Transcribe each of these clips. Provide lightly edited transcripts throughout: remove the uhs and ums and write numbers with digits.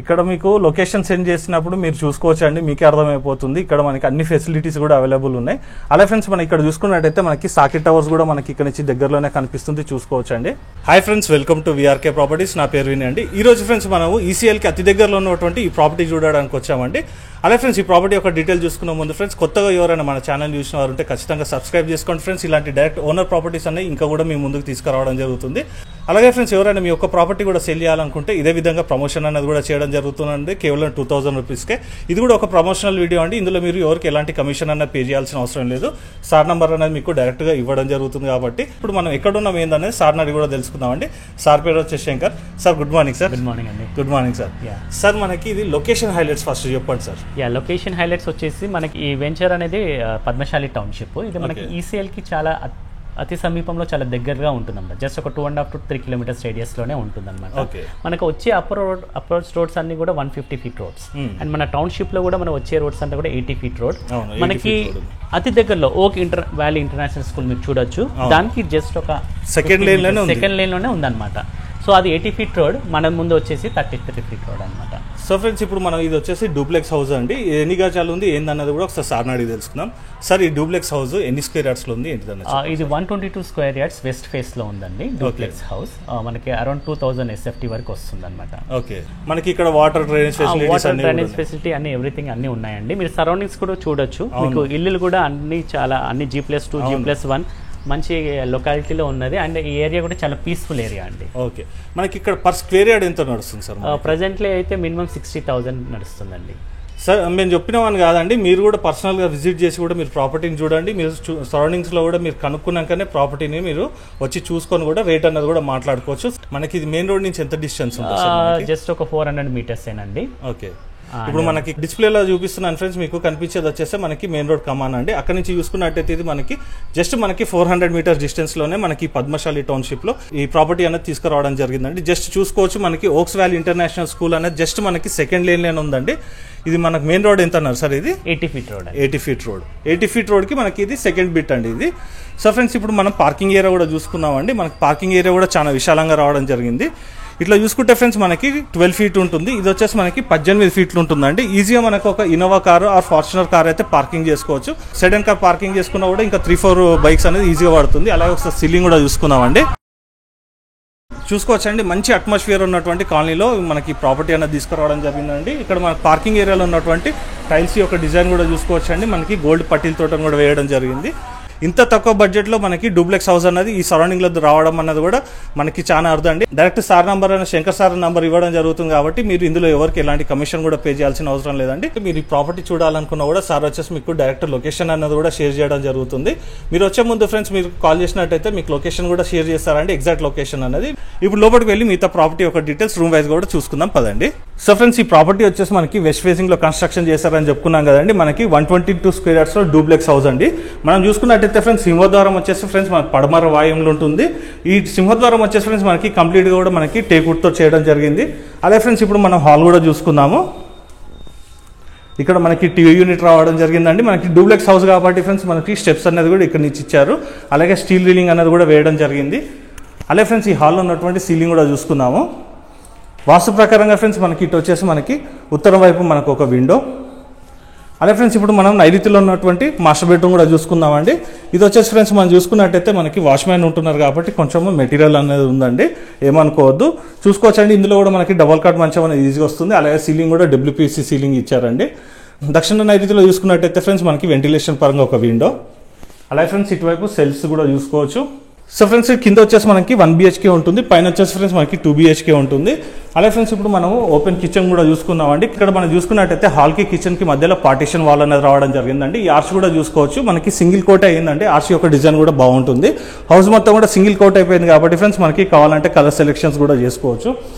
ఇక్కడ మీకు location send చేసినప్పుడు మీరు చూసుకోవచ్చు అండి, మీకే అర్థమైపోతుంది. ఇక్కడ మనకి అన్ని ఫెసిలిటీస్ కూడా అవైలబుల్ ఉన్నాయి. అలా ఫ్రెండ్స్ మనం ఇక్కడ చూసుకున్నట్టయితే మనకి సాకెట్ టవర్స్ కూడా మనకి ఇక్కడ నుంచి దగ్గరలోనే కనిపిస్తుంది, చూసుకోవచ్చు అండి. Hi friends, welcome to VRK properties. నా పేరు విని అండి. ఈ రోజు ఫ్రెండ్స్ మనము ఈసీఎల్కి అతి దగ్గరలో ఉన్నటువంటి ఈ ప్రాపర్టీ చూడడానికి వచ్చామండి. అలా ఫ్రెండ్స్ ఈ ప్రాపర్టీ యొక్క డీటెయిల్ చూసుకున్న ముందు ఫ్రెండ్స్ కొత్తగా ఎవరైనా మన ఛానల్ చూసిన వారు ఉంటే ఖచ్చితంగా సబ్స్క్రైబ్ చేసుకోండి ఫ్రెండ్స్. ఇలాంటి డైరెక్ట్ ఓనర్ ప్రాపర్టీస్ అన్నీ ఇంకా కూడా మీ ముందుకు తీసుకురావడం జరుగుతుంది. అలాగే ఫ్రెండ్స్ ఎవరైనా మీ యొక్క ప్రాపర్టీ కూడా సెల్ చేయాలనుకుంటే ఇదే విధంగా ప్రమోషన్ అనేది కూడా చేయడం జరుగుతుందండి, కేవలం 2000 రూపీస్కే. ఇది కూడా ఒక ప్రమోషనల్ వీడియో అండి. ఇందులో మీరు ఎవరికి ఎలాంటి కమిషన్ అనేది పే చేయాల్సిన అవసరం లేదు. సార్ నంబర్ అనేది మీకు డైరెక్ట్గా ఇవ్వడం జరుగుతుంది. కాబట్టి ఇప్పుడు మనం ఎక్కడున్నాం ఏందనేది సార్ నాది కూడా తెలుసుకుందామండి. సార్ పేరు వచ్చేసి Shankar. Sir good morning sir. Good morning అండి. Good morning sir. సార్ మనకి ఇది లొకేషన్ హైలైట్స్ ఫస్ట్ చెప్పండి సార్. లొకేషన్ హైలైట్స్ వచ్చేసి మనకి ఈ వెంచర్ అనేది పద్మశాలి టౌన్షిప్. ఇది మనకి ఈసీఎల్కి చాలా అతి సమీపంలో చాలా దగ్గరగా ఉంటుందన్నమాట. జస్ట్ ఒక 2.5 to 3 kilometers రేడియస్లోనే ఉంటుందన్నమాట. మనకు వచ్చే అప్రోచ్ రోడ్స్ అన్ని కూడా 150 feet రోడ్స్. అండ్ మన టౌన్షిప్ లో కూడా మనం వచ్చే రోడ్స్ అంతా కూడా 80 feet రోడ్. మనకి అతి దగ్గరలో ఓక్ వ్యాలీ ఇంటర్నేషనల్ స్కూల్ మీరు చూడొచ్చు, దానికి జస్ట్ ఒక సెకండ్ లైన్ లోనే ఉందన్నమాట. సో అది 80 feet రోడ్, మన ముందు వచ్చేసి 33 feet రోడ్ అనమాట. సో ఫ్రెండ్స్ ఇప్పుడు మనం ఇది వచ్చేసి డూప్లెక్స్ హౌస్ అండి. ఎన్ని గజాలు ఉంది ఏందన్నది కూడా ఒకసారి సార్ అడిగి తెలుసుకుందాం. సార్ ఈ డూప్లెక్స్ హౌస్ ఎన్ని స్క్వేర్ యార్డ్స్ లో ఉంది ఏంటిదన్నది? ఇది 122 square yards వెస్ట్ ఫేస్ లో ఉందండి డూప్లెక్స్ హౌస్. మనకి అరౌండ్ 2000 SFT వరకు వస్తుంది అనమాట. ఓకే, మనకి ఇక్కడ వాటర్ డ్రైనేజ్ ఫెసిలిటీ అన్ని ఎవ్రీథింగ్ అన్ని ఉన్నాయండి. మీరు సరౌండింగ్స్ కూడా చూడొచ్చు. మీకు ఇల్లులు కూడా అన్ని G+2 G+1 మంచి లొకాలిటీలో ఉన్నది. అండ్ ఈ ఏరియా కూడా చాలా పీస్ఫుల్ ఏరియా అండి. ఓకే, మనకి ఇక్కడ పర్ స్క్వేర్ యార్డ్ ఎంత నడుస్తుంది సార్? ప్రజెంట్లీ అయితే మినిమం 60,000 నడుస్తుందండి. సార్ మేము చెప్పినవని కాదండి, మీరు కూడా పర్సనల్గా విజిట్ చేసి కూడా మీరు ప్రాపర్టీని చూడండి. మీరు సరౌండింగ్స్లో కూడా మీరు కనుక్కున్నాకనే ప్రాపర్టీని మీరు వచ్చి చూసుకొని కూడా రేట్ అన్నది కూడా మాట్లాడుకోవచ్చు. మనకి ఇది మెయిన్ రోడ్ నుంచి ఎంత డిస్టెన్స్ ఉంటుంది? జస్ట్ ఒక 400 meters ఏనండి. ఓకే, ఇప్పుడు మనకి డిస్ప్లేలో చూపిస్తున్నాను ఫ్రెండ్స్, మీకు కనిపించేది వచ్చేసి మనకి మెయిన్ రోడ్ కమాన్ అండి. అక్కడ నుంచి చూసుకున్నట్టయితే ఇది మనకి జస్ట్ మనకి 400 meters డిస్టెన్స్ లోనే మనకి పద్మశాలి టౌన్షిప్ లో ఈ ప్రాపర్టీ అనేది తీసుకురావడం జరిగిందండి. జస్ట్ చూసుకోవచ్చు, మనకి ఓక్స్ వ్యాలీ ఇంటర్నేషనల్ స్కూల్ అనేది జస్ట్ మనకి సెకండ్ లేన్ లోనే ఉందండి. ఇది మనకి మెయిన్ రోడ్ ఎంత అన్నారు సార్? ఇది 80 feet రోడ్. 80 feet రోడ్ కి మనకి ఇది సెకండ్ బిట్ అండి ఇది. సో ఫ్రెండ్స్ ఇప్పుడు మనం పార్కింగ్ ఏరియా కూడా చూసుకున్నామండి. మనకి పార్కింగ్ ఏరియా కూడా చాలా విశాలంగా రావడం జరిగింది. ఇట్లా చూసుకుంటే ఫ్రెండ్స్ మనకి 12 feet ఉంటుంది. ఇది వచ్చేసి మనకి 18 feet ఉంటుందండి. ఈజీగా మనకు ఒక Innova car or Fortuner car అయితే పార్కింగ్ చేసుకోవచ్చు. సెడన్ కార్ పార్కింగ్ చేసుకున్నా కూడా ఇంకా 3-4 బైక్స్ అనేది ఈజీగా పడుతుంది. అలాగే ఒకసారి సీలింగ్ కూడా చూసుకున్నామండి. చూసుకోవచ్చండి, మంచి అట్మాస్ఫియర్ ఉన్నటువంటి కాలనీలో మనకి ప్రాపర్టీ అనేది తీసుకురావడం జరిగిందండి. ఇక్కడ మన పార్కింగ్ ఏరియాలో ఉన్నటువంటి టైల్స్ యొక్క డిజైన్ కూడా చూసుకోవచ్చండి. మనకి గోల్డ్ పట్టీలతో కూడా వేయడం జరిగింది. ఇంత తక్కువ బడ్జెట్లో మనకి డూప్లెక్స్ హౌస్ అన్నది ఈ సరౌండింగ్లో రావడం అన్నది కూడా మనకి చాలా అర్థం అండి. డైరెక్ట్ సార్ నంబర్ అయిన శంకర్ సార్ నంబర్ ఇవ్వడం జరుగుతుంది కాబట్టి మీరు ఇందులో ఎవరికి ఎలాంటి కమిషన్ కూడా పే చేయాల్సిన అవసరం లేదండి. మీరు ఈ ప్రాపర్టీ చూడాలనుకున్నా కూడా సార్ వచ్చేసి మీకు డైరెక్ట్ లొకేషన్ అన్నది కూడా షేర్ చేయడం జరుగుతుంది. మీరు వచ్చే ముందు ఫ్రెండ్స్ మీరు కాల్ చేసినట్టయితే మీకు లొకేషన్ కూడా షేర్ చేస్తారండి, ఎగ్జాక్ట్ లొకేషన్ అనేది. ఇప్పుడు లోపలికి వెళ్ళి మిగతా ప్రాపర్టీ యొక్క డీటెయిల్స్ రూమ్ వైజ్ కూడా చూసుకుందాం పదండి. సో ఫ్రెండ్స్ ఈ ప్రాపర్టీ వచ్చేసి మనకి వెస్ట్ ఫేసింగ్ లో కన్స్ట్రక్షన్ చేశారని చెప్పుకున్నాం కదండి. మనకి 122 square yards లో డూప్లెక్స్ హౌస్ అండి. మనం చూసుకున్నట్టయితే ఫ్రెండ్స్ సింహద్వారం వచ్చేసి ఫ్రెండ్స్ మనకి పడమర వాయువులో ఉంటుంది. ఈ సింహద్వారం వచ్చేసి ఫ్రెండ్స్ మనకి కంప్లీట్ గా కూడా మనకి టేకుడ్తో చేయడం జరిగింది. అదే ఫ్రెండ్స్ ఇప్పుడు మనం హాల్ కూడా చూసుకుందాము. ఇక్కడ మనకి టీవీ యూనిట్ రావడం జరిగిందండి. మనకి డూప్లెక్స్ హౌస్ కాబట్టి ఫ్రెండ్స్ మనకి స్టెప్స్ అనేది కూడా ఇక్కడ నుంచి ఇచ్చారు. అలాగే స్టీల్ రీలింగ్ అనేది కూడా వేయడం జరిగింది. అలాగే ఫ్రెండ్స్ ఈ హాల్లో ఉన్నటువంటి సీలింగ్ కూడా చూసుకుందాము. వాస్తు ప్రకారంగా ఫ్రెండ్స్ మనకి ఇటు వచ్చేసి మనకి ఉత్తరం వైపు మనకు ఒక విండో. అలాగే ఫ్రెండ్స్ ఇప్పుడు మనం నైరుతిలో ఉన్నటువంటి మాస్టర్ బెడ్రూమ్ కూడా చూసుకుందామండి. ఇది వచ్చేసి ఫ్రెండ్స్ మనం చూసుకున్నట్టయితే మనకి వాచ్మ్యాన్ ఉంటున్నారు కాబట్టి కొంచెం మెటీరియల్ అనేది ఉందండి, ఏమనుకోవద్దు. చూసుకోవచ్చండి, ఇందులో కూడా మనకి డబల్ కాట్ మంచం అనేది ఈజీగా వస్తుంది. అలాగే సీలింగ్ కూడా WPC సీలింగ్ ఇచ్చారండి. దక్షిణ నైరుతిలో చూసుకున్నట్టయితే ఫ్రెండ్స్ మనకి వెంటిలేషన్ పరంగా ఒక విండో. అలాగే ఫ్రెండ్స్ ఇటువైపు సెల్స్ కూడా చూసుకోవచ్చు. సో ఫ్రెండ్స్ కింద వచ్చేసి మనకి 1 BHK ఉంటుంది, పైన వచ్చేసి ఫ్రెండ్స్ మనకి 2 BHK ఉంటుంది. అలాగే ఫ్రెండ్స్ ఇప్పుడు మనం ఓపెన్ కిచెన్ కూడా చూసుకుందామండి. ఇక్కడ మనం చూసుకున్నట్టయితే హాల్ కి కిచెన్ కి మధ్యలో పార్టీషన్ వాల్ అనేది రావడం జరిగిందండి. ఈ ఆర్చ్ కూడా చూసుకోవచ్చు, మనకి సింగిల్ కోట్ అయ్యిందండి. ఆర్చ్ యొక్క డిజైన్ కూడా బాగుంటుంది. హౌస్ మొత్తం కూడా సింగిల్ కోట్ అయిపోయింది కాబట్టి ఫ్రెండ్స్ మనకి కావాలంటే కలర్ సెలెక్షన్స్ కూడా చేసుకోవచ్చు.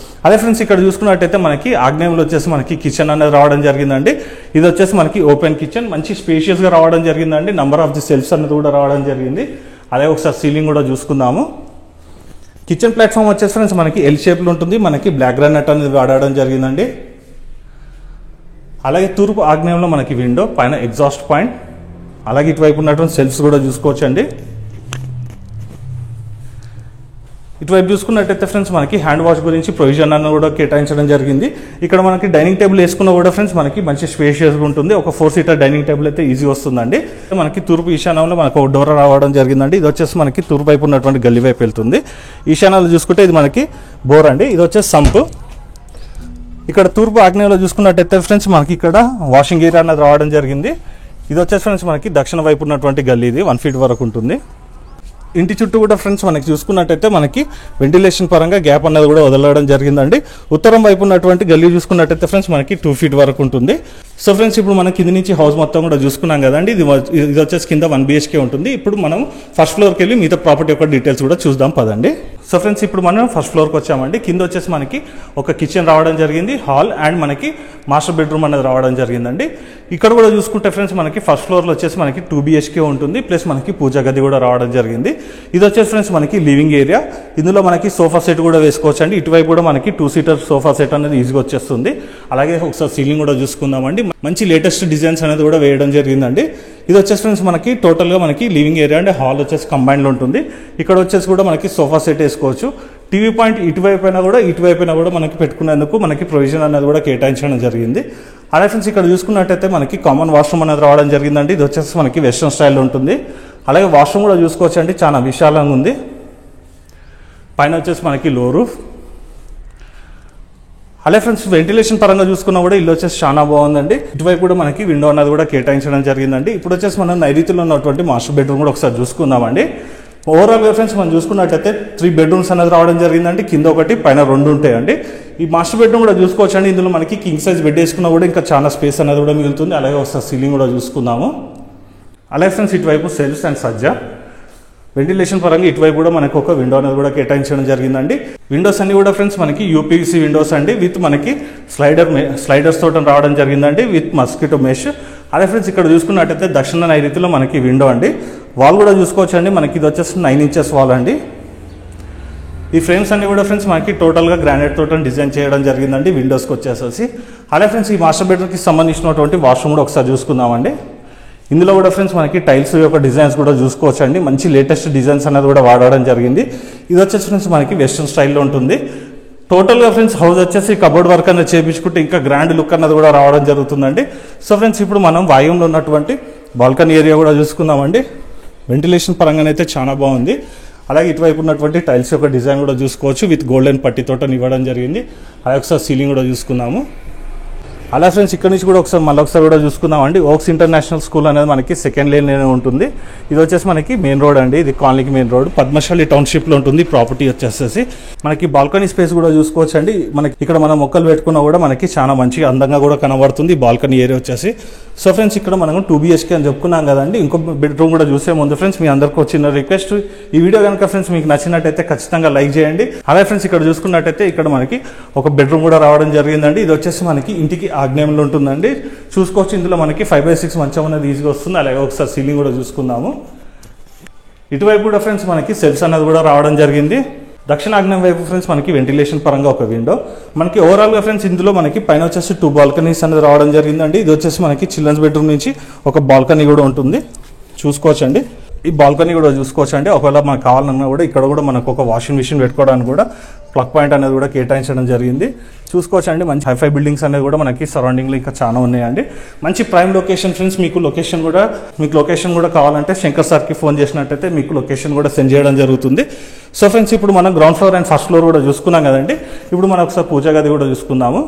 అదే ఫ్రెండ్స్ ఇక్కడ చూసుకున్నట్టయితే మనకి ఆగ్నేయంలో వచ్చేసి మనకి కిచెన్ అనేది రావడం జరిగిందండి. ఇది వచ్చేసి మనకి ఓపెన్ కిచెన్, మంచి స్పేషియస్ గా రావడం జరిగిందండి. నంబర్ ఆఫ్ ది సెల్ఫ్స్ అనేది కూడా రావడం జరిగింది. అలాగే ఒకసారి సీలింగ్ కూడా చూసుకుందాము. కిచెన్ ప్లాట్ఫామ్ వచ్చేసి ఫ్రెండ్స్ మనకి ఎల్ షేప్లో ఉంటుంది. మనకి బ్లాక్ గ్రానైట్ అనేది వాడడం జరిగిందండి. అలాగే తూర్పు ఆగ్నేయంలో మనకి విండో, పైన ఎగ్జాస్ట్ పాయింట్. అలాగే ఇటువైపు ఉన్నటువంటి సెల్ఫ్స్ కూడా చూసుకోవచ్చండి. ఇటువైపు చూసుకున్నట్టయితే ఫ్రెండ్స్ మనకి హ్యాండ్ వాష్ గురించి ప్రొవిజన్ అన్న కూడా కేటాయించడం జరిగింది. ఇక్కడ మనకి డైనింగ్ టేబుల్ వేసుకున్న కూడా ఫ్రెండ్స్ మనకి మంచి స్పేషియస్గా ఉంటుంది. ఒక 4 సీటర్ డైనింగ్ టేబుల్ అయితే ఈజీ వస్తుందండి. మనకి తూర్పు ఈశాన్యంలో మనకు ఒక డోర్ రావడం జరిగిందండి. ఇది వచ్చేసి మనకి తూర్పు వైపు ఉన్నటువంటి గల్లీ వైపు వెళ్తుంది. ఈశాన్యంలో చూసుకుంటే ఇది మనకి బోర్ అండి. ఇది వచ్చేసి సంప్. ఇక్కడ తూర్పు ఆగ్నేయంలో చూసుకున్నట్టయితే ఫ్రెండ్స్ మనకి ఇక్కడ వాషింగ్ ఏరియా అన్నది రావడం జరిగింది. ఇది వచ్చేసి ఫ్రెండ్స్ మనకి దక్షిణ వైపు ఉన్నటువంటి గల్లీ, ఇది 1 ఫీట్ వరకు ఉంటుంది. ఇంటి చుట్టూ కూడా ఫ్రెండ్స్ మనకి చూసుకున్నట్టయితే మనకి వెంటిలేషన్ పరంగా గ్యాప్ అన్నది కూడా వదలడం జరిగిందండి. ఉత్తరం వైపు ఉన్నటువంటి గల్లీ చూసుకున్నట్టయితే ఫ్రెండ్స్ మనకి 2 ఫీట్ వరకు ఉంటుంది. సో ఫ్రెండ్స్ ఇప్పుడు మనం కింద నుంచి హౌస్ మొత్తం కూడా చూసుకున్నాం కదండి. ఇది వచ్చేసి కింద 1 BHK ఉంటుంది. ఇప్పుడు మనం ఫస్ట్ ఫ్లోర్కి వెళ్ళి మిగతా ప్రాపర్టీ యొక్క డీటెయిల్స్ కూడా చూద్దాం పదండి. సో ఫ్రెండ్స్ ఇప్పుడు మనం ఫస్ట్ ఫ్లోర్కి వచ్చామండి. కింద వచ్చేసి మనకి ఒక కిచెన్ రావడం జరిగింది, హాల్ అండ్ మనకి మాస్టర్ బెడ్రూమ్ అనేది రావడం జరిగిందండి. ఇక్కడ కూడా చూసుకుంటే ఫ్రెండ్స్ మనకి ఫస్ట్ ఫ్లోర్లో వచ్చేసి మనకి 2 BHK ఉంటుంది, ప్లస్ మనకి పూజా గది కూడా రావడం జరిగింది. ఇది వచ్చేసి ఫ్రెండ్స్ మనకి లివింగ్ ఏరియా. ఇందులో మనకి సోఫా సెట్ కూడా వేసుకోవచ్చు అండి. ఇటువైపు కూడా మనకి 2 సీటర్ సోఫా సెట్ అనేది ఈజీగా వచ్చేస్తుంది. అలాగే ఒకసారి సీలింగ్ కూడా చూసుకుందామండి. మంచి లేటెస్ట్ డిజైన్స్ అనేది కూడా వేయడం జరిగిందండి. ఇది వచ్చేసి ఫ్రెండ్స్ మనకి టోటల్గా మనకి లివింగ్ ఏరియా అండ్ హాల్ వచ్చేసి కంబైన్లో ఉంటుంది. ఇక్కడ వచ్చేసి కూడా మనకి సోఫా సెట్ వేసుకోవచ్చు. టీవీ పాయింట్ ఇటువైపున కూడా మనకి పెట్టుకునేందుకు మనకి ప్రొవిజన్ అనేది కూడా కేటాయించడం జరిగింది. అలాగే ఫ్రెండ్స్ ఇక్కడ చూసుకున్నట్టయితే మనకి కామన్ వాష్రూమ్ అనేది రావడం జరిగిందండి. ఇది వచ్చేసి మనకి వెస్ట్రన్ స్టైల్లో ఉంటుంది. అలాగే వాష్రూమ్ కూడా చూసుకోవచ్చు అండి, చాలా విశాలంగా ఉంది. పైన వచ్చేసి మనకి లో రూఫ్. అలాగే ఫ్రెండ్స్ వెంటిలేషన్ పరంగా చూసుకున్నా కూడా ఇల్లు వచ్చేసి చాలా బాగుందండి. ఇటువైపు కూడా మనకి విండో అనేది కూడా కేటాయించడం జరిగిందండి. ఇప్పుడు వచ్చేసి మనం నైరుతిలో ఉన్నటువంటి మాస్టర్ బెడ్రూమ్ కూడా ఒకసారి చూసుకుందామండి. ఓవరాల్గా ఫ్రెండ్స్ మనం చూసుకున్నట్టయితే 3 బెడ్రూమ్స్ అనేది రావడం జరిగిందండి. కింద ఒకటి పైన 2 ఉంటాయండి. ఈ మాస్టర్ బెడ్రూమ్ కూడా చూసుకోవచ్చు అండి. ఇందులో మనకి కింగ్ సైజ్ బెడ్ వేసుకున్నా కూడా ఇంకా చాలా స్పేస్ అనేది కూడా మిగులుతుంది. అలాగే ఒకసారి సీలింగ్ కూడా చూసుకుందాము. అలాగే ఫ్రెండ్స్ ఇటువైపు సెల్ఫ్స్ అండ్ సజ్జా. వెంటిలేషన్ పరంగా ఇటువైపు కూడా మనకు ఒక విండో అనేది కూడా కేటాయించడం జరిగిందండి. విండోస్ అన్ని కూడా ఫ్రెండ్స్ మనకి UPVC విండోస్ అండి, విత్ మనకి స్లైడర్స్ తోట రావడం జరిగిందండి, విత్ మస్కిటో మెష్. అదే ఫ్రెండ్స్ ఇక్కడ చూసుకున్నట్టయితే దక్షిణ నైరుతిలో మనకి విండో అండి. వాల్ కూడా చూసుకోవచ్చు అండి. మనకి ఇది వచ్చేసి 9 ఇంచెస్ వాల్ అండి. ఈ ఫ్రేమ్స్ అన్ని కూడా ఫ్రెండ్స్ మనకి టోటల్గా గ్రానైట్ తోట డిజైన్ చేయడం జరిగిందండి విండోస్కి వచ్చేసేసి. అలాగే ఫ్రెండ్స్ ఈ మాస్టర్ బెడ్రూమ్కి సంబంధించినటువంటి వాష్రూమ్ కూడా ఒకసారి చూసుకుందామండి. ఇందులో కూడా ఫ్రెండ్స్ మనకి టైల్స్ యొక్క డిజైన్స్ కూడా చూసుకోవచ్చు అండి. మంచి లేటెస్ట్ డిజైన్స్ అనేది కూడా వాడడం జరిగింది. ఇది వచ్చేసి ఫ్రెండ్స్ మనకి వెస్ట్రన్ స్టైల్లో ఉంటుంది. టోటల్గా ఫ్రెండ్స్ హౌస్ వచ్చేసి కబోర్డ్ వర్క్ అనేది చేయించుకుంటే ఇంకా గ్రాండ్ లుక్ అన్నది కూడా రావడం జరుగుతుందండి. సో ఫ్రెండ్స్ ఇప్పుడు మనం వాయువులో ఉన్నటువంటి బాల్కనీ ఏరియా కూడా చూసుకుందామండి. వెంటిలేషన్ పరంగానైతే చాలా బాగుంది. అలాగే ఇటువైపు ఉన్నటువంటి టైల్స్ యొక్క డిజైన్ కూడా చూసుకోవచ్చు, విత్ గోల్డెన్ పట్టీ తోట ఇవ్వడం జరిగింది. అలాగే ఒకసారి సీలింగ్ కూడా చూసుకుందాము. అలా ఫ్రెండ్స్ ఇక్కడ నుంచి కూడా మళ్ళీ ఒకసారి కూడా చూసుకుందామండి. ఓక్స్ ఇంటర్నేషనల్ స్కూల్ అనేది మనకి సెకండ్ లేన్ ఉంటుంది. ఇది వచ్చేసి మనకి మెయిన్ రోడ్ అండి. ఇది కాలనీకి మెయిన్ రోడ్, పద్మశాలి టౌన్షిప్లో ఉంటుంది ప్రాపర్టీ వచ్చేసి. మనకి బాల్కనీ స్పేస్ కూడా చూసుకోవచ్చు అండి. మనకి ఇక్కడ మనం మొక్కలు పెట్టుకున్నా కూడా మనకి చాలా మంచిగా అందంగా కూడా కనబడుతుంది బాల్కనీ ఏరియా వచ్చేసి. సో ఫ్రెండ్స్ ఇక్కడ మనం 2 BHK అని చెప్పుకున్నాం కదండి. ఇంకో బెడ్రూమ్ కూడా చూసే ముందు ఫ్రెండ్స్ మీ అందరికీ వచ్చిన రిక్వెస్ట్, ఈ వీడియో కనుక ఫ్రెండ్స్ మీకు నచ్చినట్టయితే ఖచ్చితంగా లైక్ చేయండి. అలాగే ఫ్రెండ్స్ ఇక్కడ చూసుకున్నట్టయితే ఇక్కడ మనకి ఒక బెడ్రూమ్ కూడా రావడం జరిగిందండి. ఇది వచ్చేసి మనకి ఇంటికి ఆగ్నేయంలో ఉంటుందండి. చూసుకోవచ్చు ఇందులో మనకి 5/6 మంచం అనేది ఈజీగా వస్తుంది. అలాగే ఒకసారి సీలింగ్ కూడా చూసుకుందాము. ఇటువైపు కూడా ఫ్రెండ్స్ మనకి సెల్ఫ్స్ అనేది కూడా రావడం జరిగింది. దక్షిణాగ్నేయం వైపు ఫ్రెండ్స్ మనకి వెంటిలేషన్ పరంగా ఒక విండో. మనకి ఓవరాల్గా ఫ్రెండ్స్ ఇందులో మనకి పైన వచ్చేసి 2 బాల్కనీస్ అనేది రావడం జరిగిందండి. ఇది వచ్చేసి మనకి చిల్డ్రన్స్ బెడ్రూమ్ నుంచి ఒక బాల్కనీ కూడా ఉంటుంది, చూసుకోవచ్చండి. ఈ బాల్కనీ కూడా చూసుకోవచ్చండి. ఒకవేళ మనకు కావాలన్నా కూడా ఇక్కడ కూడా మనకు ఒక వాషింగ్ మిషన్ పెట్టుకోవడానికి కూడా ప్లగ్ పాయింట్ అనేది కూడా కేటాయించడం జరిగింది. చూసుకోవచ్చండి. మంచి హైఫై బిల్డింగ్స్ అనేది కూడా మనకి సరౌండింగ్లో ఇంకా చాలా ఉన్నాయండి. మంచి ప్రైమ్ లొకేషన్ ఫ్రెండ్స్. మీకు లొకేషన్ కూడా కావాలంటే శంకర్ సార్కి ఫోన్ చేసినట్టయితే మీకు లొకేషన్ కూడా సెండ్ చేయడం జరుగుతుంది. సో ఫ్రెండ్స్ ఇప్పుడు మనం ground floor and first floor కూడా చూసుకున్నాం కదండి. ఇప్పుడు మనం ఒకసారి పూజా గది కూడా చూసుకుందాము.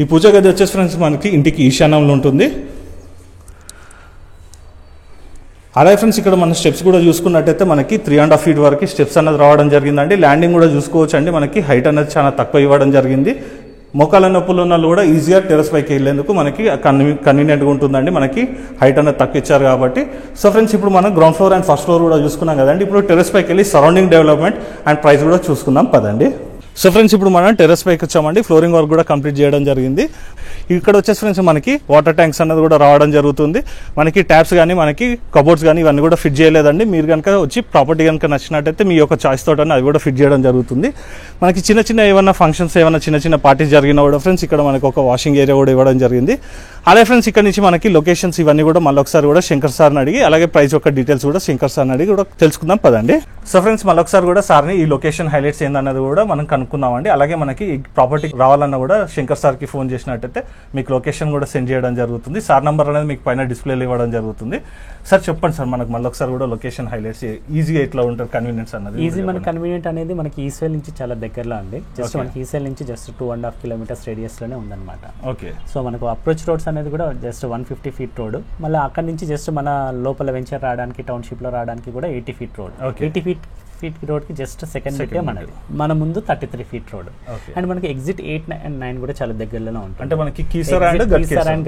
ఈ పూజా గది వచ్చేసి ఫ్రెండ్స్ మనకి ఇంటికి ఈశాన్యంలో ఉంటుంది. అలాగే ఫ్రెండ్స్ ఇక్కడ మన స్టెప్స్ కూడా చూసుకున్నట్టయితే మనకి 3.5 ఫీట్ వరకు స్టెప్స్ అనేది రావడం జరిగిందండి. ల్యాండింగ్ కూడా చూసుకోవచ్చు అండి. మనకి హైట్ అనేది చాలా తక్కువ ఇవ్వడం జరిగింది. మోకాల నొప్పులు ఉన్న వాళ్ళు కూడా ఈజీగా టెరస్ పైకి వెళ్ళేందుకు మనకి కన్వీనియంట్గా ఉంటుందండి. మనకి హైట్ అనేది తక్కువ ఇచ్చారు కాబట్టి. సో ఫ్రెండ్స్ ఇప్పుడు మనం ground floor and first floor కూడా చూసుకున్నాం కదండి. ఇప్పుడు టెరస్ పైకి వెళ్ళి సరౌండింగ్ డెవలప్మెంట్ అండ్ ప్రైస్ కూడా చూసుకుందాం పదండి. సో ఫ్రెండ్స్ ఇప్పుడు మనం టెర్రస్ పైకి వచ్చామండి. ఫ్లోరింగ్ వర్క్ కూడా కంప్లీట్ చేయడం జరిగింది. ఇక్కడ వచ్చేసి ఫ్రెండ్స్ మనకి వాటర్ ట్యాంక్స్ అనేది కూడా రావడం జరుగుతుంది. మనకి ట్యాప్స్ కానీ మనకి కబోర్డ్స్ కానీ ఇవన్నీ కూడా ఫిట్ చేయలేదండి. మీరు కనుక వచ్చి ప్రాపర్టీ కనుక నచ్చినట్టయితే మీ యొక్క చాయిస్ తోట అవి కూడా ఫిట్ చేయడం జరుగుతుంది. మనకి చిన్న చిన్న ఏమైనా ఫంక్షన్స్ ఏమైనా చిన్న చిన్న పార్టీస్ జరిగినా కూడా ఫ్రెండ్స్ ఇక్కడ మనకి ఒక వాషింగ్ ఏరియా కూడా ఇవ్వడం జరిగింది. అలాగే ఫ్రెండ్స్ ఇక్కడ నుంచి మనకి లొకేషన్స్ ఇవన్నీ కూడా మళ్ళీ ఒకసారి కూడా శంకర్ సార్ని అడిగి అలాగే ప్రైస్ యొక్క డీటెయిల్స్ కూడా శంకర్ సార్ని అడిగి కూడా తెలుసుకుందాం పదండి. సో ఫ్రెండ్స్ మళ్ళీ ఒకసారి కూడా సార్ని ఈ లొకేషన్ హైలైట్స్ ఏందన్నది కూడా మనం కనుక్కుందామండి. అలాగే మనకి ఈ ప్రాపర్టీ రావాలన్నా కూడా శంకర్ సార్కి ఫోన్ చేసినట్టయితే మీకు లొకేషన్ కూడా సెండ్ చేయడం జరుగుతుంది. సార్ నెంబర్ అనేది మీకు పైన డిస్ప్లేలో ఇవ్వడం జరుగుతుంది. సార్ చెప్పండి సార్, మనకు మళ్ళీ ఒకసారి కూడా లొకేషన్ హైలైట్స్ ఈజీగా ఎట్లా ఉంటుంది కన్వీనియన్స్ అన్నది. ఈజీ మన కన్వీనియంట్ అనేది మనకి ఈసీఎల్ నుంచి చాలా దగ్గరలో అండి. జస్ట్ మనకి ఈసీఎల్ నుంచి జస్ట్ 2.5 kilometers రేడియస్లోనే ఉందన్నమాట. ఓకే. సో మనకు అప్రోచ్ రోడ్స్ అనేది కూడా జస్ట్ 150 feet రోడ్. మళ్ళీ అక్కడ నుంచి జస్ట్ మన లోపల వెంచర్ రావడానికి టౌన్షిప్లో రావడానికి కూడా 80 feet రోడ్. 80 feet రోడ్కి జస్ట్ సెకండ్ మనది. మన ముందు 33 feet రోడ్. అండ్ మనకి ఎగ్జిట్ 8 and 9 కూడా చాలా దగ్గరలోనే ఉంటుంది. అంటే మనకి కీసర్ అండ్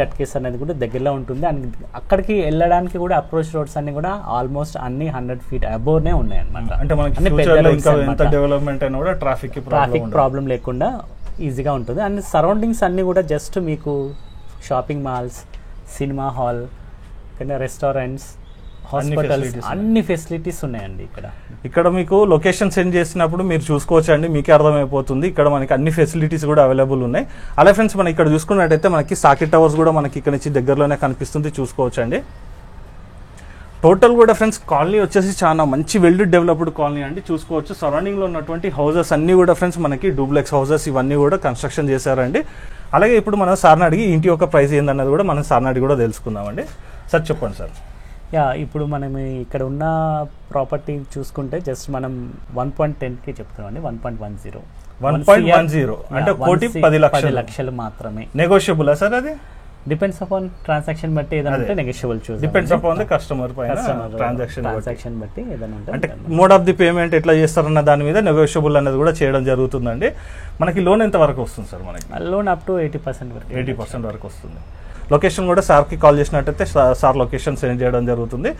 గట్కేసర్ అనేది కూడా దగ్గరలో ఉంటుంది. అండ్ అక్కడికి వెళ్ళడానికి కూడా అప్రోచ్ రోడ్స్ అన్ని కూడా ఆల్మోస్ట్ అన్ని 100 feet అబోవ్నే ఉన్నాయి అన్నమాట. అంటే మనకి డెవలప్మెంట్ అయినా కూడా ట్రాఫిక్ ప్రాబ్లం లేకుండా ఈజీగా ఉంటుంది. అండ్ సరౌండింగ్స్ అన్ని కూడా జస్ట్ మీకు shopping malls, cinema hall, restaurants, hospitals అన్ని ఫెసిలిటీస్ ఉన్నాయండి. ఇక్కడ మీకు లొకేషన్ సెండ్ చేసినప్పుడు మీరు చూసుకోవచ్చు అండి, మీకే అర్థమైపోతుంది. ఇక్కడ మనకి అన్ని ఫెసిలిటీస్ కూడా అవైలబుల్ ఉన్నాయి. అలా ఫ్రెండ్స్ మనం ఇక్కడ చూసుకున్నట్టయితే మనకి సాకెట్ టవర్స్ కూడా మనకి ఇక్కడ నుంచి దగ్గరలోనే కనిపిస్తుంది, చూసుకోవచ్చు అండి. టోటల్ కూడా ఫ్రెండ్స్ కాలనీ వచ్చేసి చాలా మంచి వెల్ డెవలప్డ్ కాలనీ అండి, చూసుకోవచ్చు. సరౌండింగ్లో ఉన్నటువంటి హౌసెస్ అన్నీ కూడా ఫ్రెండ్స్ మనకి డూప్లెక్స్ హౌసెస్ ఇవన్నీ కూడా కన్స్ట్రక్షన్ చేశారండి. అలాగే ఇప్పుడు మనం సార్ని అడిగి ఇంటి యొక్క ప్రైస్ ఏందన్నది కూడా మనం సార్ని అడిగి కూడా తెలుసుకుందామండి. సార్ చెప్పండి సార్. ఇప్పుడు మనం ఇక్కడ ఉన్న ప్రాపర్టీ చూసుకుంటే జస్ట్ మనం 1.10కి చెప్తామండి. 1.10 అంటే 1,10,00,000 లక్షలు మాత్రమే. నెగోషియబుల్ సార్ అది? డిపెండ్స్ అపాన్ ట్రాన్సాక్షన్ బట్టి ఏదంటే నెగోషియబుల్ చూసి డిపెండ్స్ అపాన్ ది కస్టమర్ పైన ట్రాన్సాక్షన్ బట్టి ఏదైనా అంటే మోడ్ ఆఫ్ ది పేమెంట్ ఎట్లా చేస్తారన్న దాని మీద నెగోషియబుల్ అనేది కూడా చేయడం జరుగుతుందండి. మనకి లోన్ ఎంత వరకు వస్తుంది సార్? మనకి లోన్ అప్ టు 80% వరకు వస్తుంది. లొకేషన్ కూడా సార్కి కాల్ చేసినట్టయితే సార్ లొకేషన్ సెండ్ చేయడం జరుగుతుంది.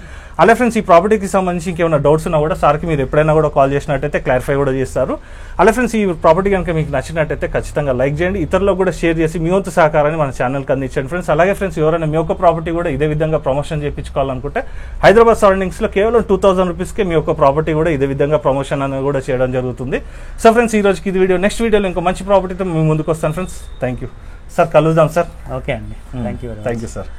అలా ఫ్రెండ్స్ ఈ ప్రాపర్టీకి సంబంధించి ఇంకేమైనా డౌట్స్ ఉన్నా కూడా సార్కి మీరు ఎప్పుడైనా కూడా కాల్ చేసినట్టయితే క్లారిఫై కూడా చేస్తారు. అలా ఫ్రెండ్స్ ఈ ప్రాపర్టీ కనుక మీకు నచ్చినట్టయితే ఖచ్చితంగా లైక్ చేయండి, ఇతరులకు కూడా షేర్ చేసి మీ వంతు సహకారాన్ని మన ఛానల్కి అందించండి ఫ్రెండ్స్. అలాగే ఫ్రెండ్స్ ఎవరైనా మీ యొక్క ప్రాపర్టీ కూడా ఇదే విధంగా ప్రమోషన్ చేయించుకోవాలనుకుంటే హైదరాబాద్ సరౌండింగ్స్లో కేవలం 2,000 రూపీస్కే మీ యొక్క ప్రాపర్టీ కూడా ఇదే విధంగా ప్రమోషన్ అనేది కూడా చేయడం జరుగుతుంది. సో ఫ్రెండ్స్ ఈ రోజుకి ఇది వీడియో. నెక్స్ట్ వీడియోలో ఇంకో మంచి ప్రాపర్టీతో మీ ముందుకు వస్తాను ఫ్రెండ్స్. థ్యాంక్ యూ సార్, కలుద్దాం సార్. ఓకే అండి, థ్యాంక్ యూ సార్.